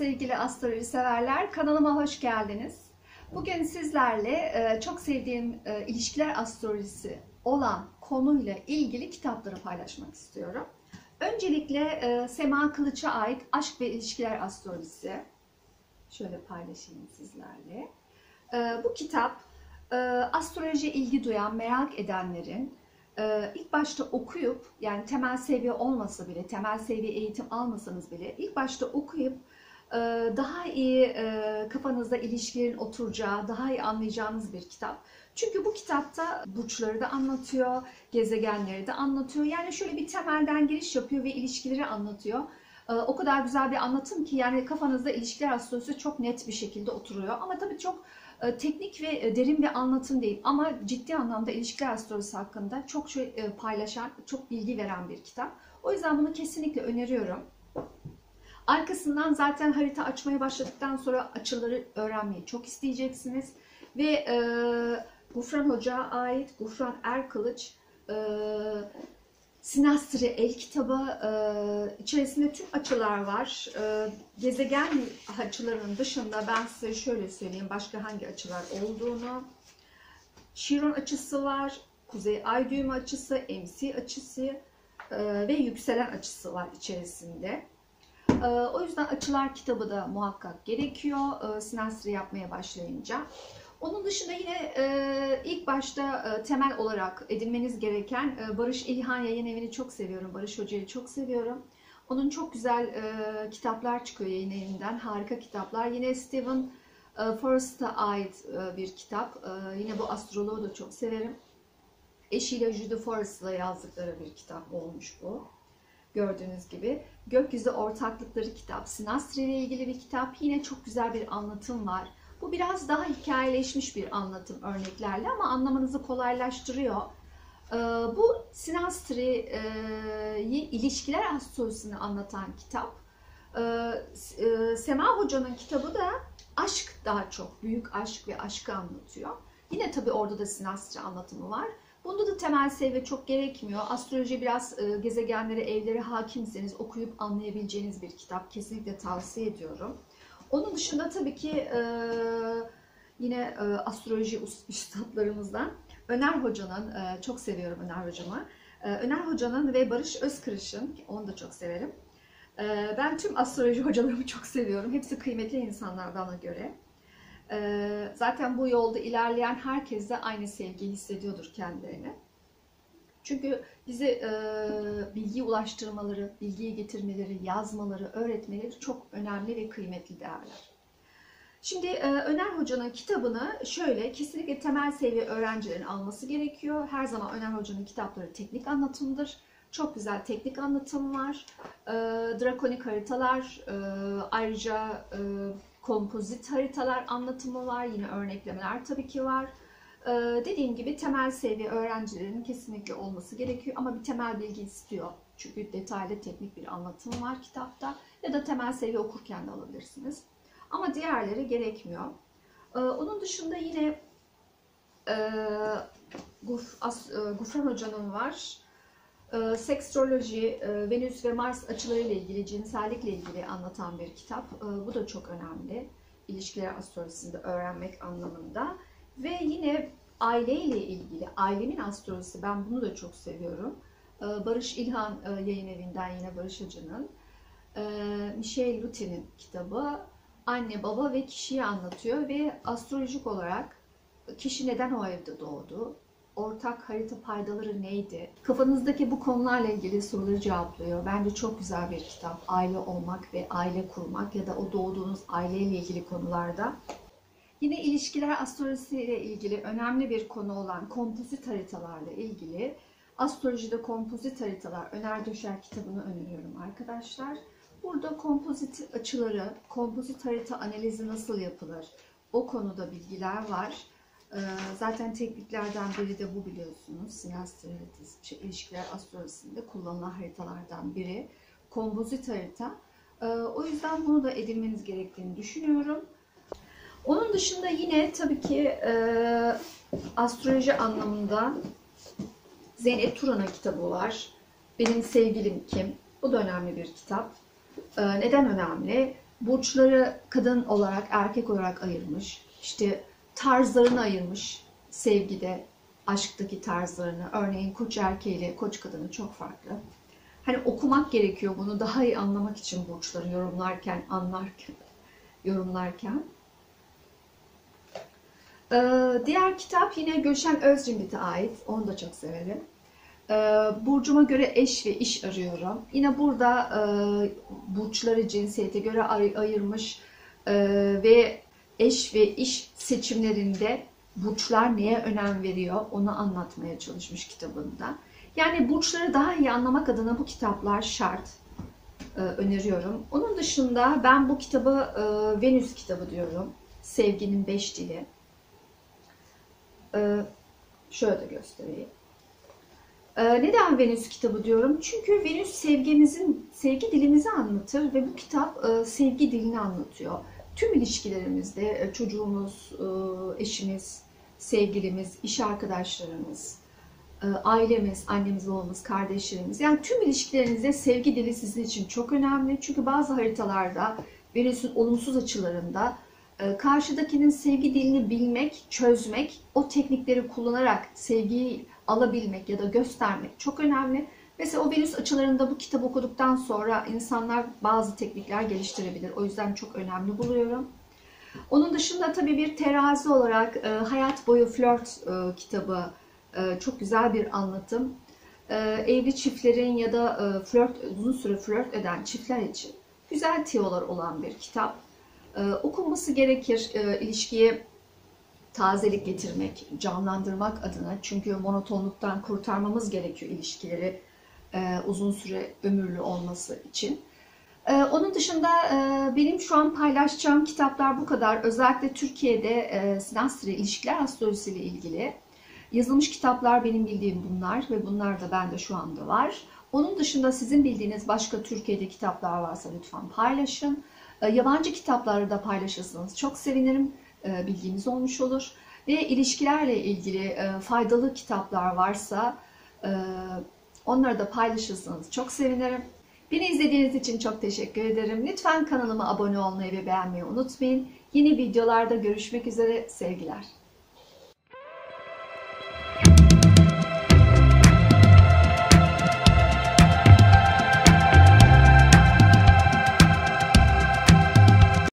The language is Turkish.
sevgili astroloji severler, kanalıma hoş geldiniz. Bugün sizlerle çok sevdiğim ilişkiler astrolojisi olan konuyla ilgili kitapları paylaşmak istiyorum. Öncelikle Sema Kılıç'a ait Aşk ve İlişkiler Astrolojisi. Şöyle paylaşayım sizlerle. Bu kitap astrolojiye ilgi duyan, merak edenlerin ilk başta okuyup, yani temel seviye olmasa bile, temel seviye eğitim almasanız bile ilk başta okuyup daha iyi kafanızda ilişkilerin oturacağı, daha iyi anlayacağınız bir kitap. Çünkü bu kitapta burçları da anlatıyor, gezegenleri de anlatıyor. Yani şöyle bir temelden giriş yapıyor ve ilişkileri anlatıyor. O kadar güzel bir anlatım ki yani kafanızda ilişkiler astrolojisi çok net bir şekilde oturuyor. Ama tabii çok teknik ve derin bir anlatım değil. Ama ciddi anlamda ilişkiler astrolojisi hakkında çok şey paylaşan, çok bilgi veren bir kitap. O yüzden bunu kesinlikle öneriyorum. Arkasından zaten harita açmaya başladıktan sonra açıları öğrenmeyi çok isteyeceksiniz. Ve Gufran Hoca'ya ait Gufran Erkılıç Sinastri el kitabı, içerisinde tüm açılar var. Gezegen açılarının dışında ben size şöyle söyleyeyim başka hangi açılar olduğunu. Şiron açısı var, Kuzey Ay düğümü açısı, MC açısı ve yükselen açısı var içerisinde. O yüzden açılar kitabı da muhakkak gerekiyor Sinastri yapmaya başlayınca. Onun dışında yine ilk başta temel olarak edinmeniz gereken Barış İlhan Yayın Evi'ni çok seviyorum. Barış Hoca'yı çok seviyorum. Onun çok güzel kitaplar çıkıyor yayın evinden. Harika kitaplar. Yine Stephen Forrest'a ait bir kitap. Yine bu astroloğu da çok severim. Eşiyle Judy Forrest'la yazdıkları bir kitap olmuş bu. Gördüğünüz gibi. Gökyüzü Ortaklıkları kitap. Sinastri ile ilgili bir kitap. Yine çok güzel bir anlatım var. Bu biraz daha hikayeleşmiş bir anlatım örneklerle ama anlamanızı kolaylaştırıyor. Bu Sinastri'yi ilişkiler astrolojisini anlatan kitap. Sema Hoca'nın kitabı da aşk, daha çok büyük aşk ve aşkı anlatıyor. Yine tabii orada da Sinastri anlatımı var. Bunda da temel seviye çok gerekmiyor. Astroloji biraz gezegenlere, evlere hakimseniz okuyup anlayabileceğiniz bir kitap. Kesinlikle tavsiye ediyorum. Onun dışında tabii ki yine astroloji üstadlarımızdan Öner Hoca'nın, çok seviyorum Öner Hocam'ı. Öner Hoca'nın ve Barış Özkırış'ın, onu da çok severim. Ben tüm astroloji hocalarımı çok seviyorum. Hepsi kıymetli insanlar bana göre. Zaten bu yolda ilerleyen herkes de aynı sevgiyi hissediyordur kendilerine. Çünkü bize bilgiyi ulaştırmaları, bilgiyi getirmeleri, yazmaları, öğretmeleri çok önemli ve kıymetli değerler. Şimdi Öner Hoca'nın kitabını şöyle, kesinlikle temel seviye öğrencilerin alması gerekiyor. Her zaman Öner Hoca'nın kitapları teknik anlatımdır. Çok güzel teknik anlatım var. Drakonik haritalar, ayrıca kompozit haritalar anlatımı var. Yine örneklemeler tabii ki var. Dediğim gibi temel seviye öğrencilerin kesinlikle olması gerekiyor ama bir temel bilgi istiyor. Çünkü detaylı teknik bir anlatım var kitapta ya da temel seviye okurken de alabilirsiniz. Ama diğerleri gerekmiyor. Onun dışında yine Gufran Hoca'nın var. Sekstroloji, Venüs ve Mars açılarıyla ilgili, cinsellikle ilgili anlatan bir kitap. Bu da çok önemli. İlişkiler astrolojisinde öğrenmek anlamında. Ve yine aileyle ilgili, ailemin astrolojisi, ben bunu da çok seviyorum. Barış İlhan Yayın Evi'nden yine Barış Hoca'nın. Michel Luthi'nin kitabı anne, baba ve kişiyi anlatıyor ve astrolojik olarak kişi neden o evde doğdu, ortak harita paydaları neydi? Kafanızdaki bu konularla ilgili soruları cevaplıyor. Bence çok güzel bir kitap. Aile olmak ve aile kurmak ya da o doğduğunuz aileyle ilgili konularda. Yine ilişkiler astrolojisiyle ilgili önemli bir konu olan kompozit haritalarla ilgili Astrolojide Kompozit Haritalar Öner Döşer kitabını öneriyorum arkadaşlar. Burada kompozit açıları, kompozit harita analizi nasıl yapılır? O konuda bilgiler var. Zaten tekniklerden biri de bu, biliyorsunuz. Sinastri haritası, ilişkiler astrolojisinde kullanılan haritalardan biri. Kompozit harita. O yüzden bunu da edinmeniz gerektiğini düşünüyorum. Onun dışında yine tabii ki astroloji anlamında Zeynep Turan'ın kitabı var. Benim Sevgilim Kim? Bu da önemli bir kitap. Neden önemli? burçları kadın olarak, erkek olarak ayırmış. İşte tarzlarını ayırmış sevgide, aşktaki tarzlarını. Örneğin koç erkeğiyle koç kadını çok farklı. Hani okumak gerekiyor bunu daha iyi anlamak için burçları yorumlarken. Diğer kitap yine Gülşen Özcimbit'e ait. Onu da çok severim. Burcuma göre eş ve iş arıyorum. Yine burada burçları cinsiyete göre ayırmış ve eş ve iş seçimlerinde burçlar neye önem veriyor onu anlatmaya çalışmış kitabında. Yani burçları daha iyi anlamak adına bu kitaplar şart. Öneriyorum. Onun dışında ben bu kitabı Venüs kitabı diyorum. Sevginin 5 dili. Şöyle de göstereyim. Neden Venüs kitabı diyorum? Çünkü Venüs sevgi dilimizi anlatır ve bu kitap sevgi dilini anlatıyor. Tüm ilişkilerimizde çocuğumuz, eşimiz, sevgilimiz, iş arkadaşlarımız, ailemiz, annemiz, babamız, kardeşlerimiz, yani tüm ilişkilerinizde sevgi dili sizin için çok önemli. Çünkü bazı haritalarda Venüs'ün olumsuz açılarında karşıdakinin sevgi dilini bilmek, çözmek, o teknikleri kullanarak sevgiyi alabilmek ya da göstermek çok önemli. Mesela o Venüs açılarında bu kitabı okuduktan sonra insanlar bazı teknikler geliştirebilir. O yüzden çok önemli buluyorum. Onun dışında tabii bir terazi olarak Hayat Boyu Flört kitabı çok güzel bir anlatım. Evli çiftlerin ya da uzun süre flört eden çiftler için güzel tiyolar olan bir kitap. Okunması gerekir ilişkiye tazelik getirmek, canlandırmak adına. Çünkü monotonluktan kurtarmamız gerekiyor ilişkileri uzun süre ömürlü olması için. Onun dışında benim şu an paylaşacağım kitaplar bu kadar. Özellikle Türkiye'de sinastri, ilişkiler astrolojisi ile ilgili yazılmış kitaplar benim bildiğim bunlar ve bunlar da bende şu anda var. Onun dışında sizin bildiğiniz başka Türkiye'de kitaplar varsa lütfen paylaşın. Yabancı kitapları da paylaşırsanız çok sevinirim. Bilginiz olmuş olur. Ve ilişkilerle ilgili faydalı kitaplar varsa onları da paylaşırsanız çok sevinirim. Beni izlediğiniz için çok teşekkür ederim. Lütfen kanalıma abone olmayı ve beğenmeyi unutmayın. Yeni videolarda görüşmek üzere. Sevgiler.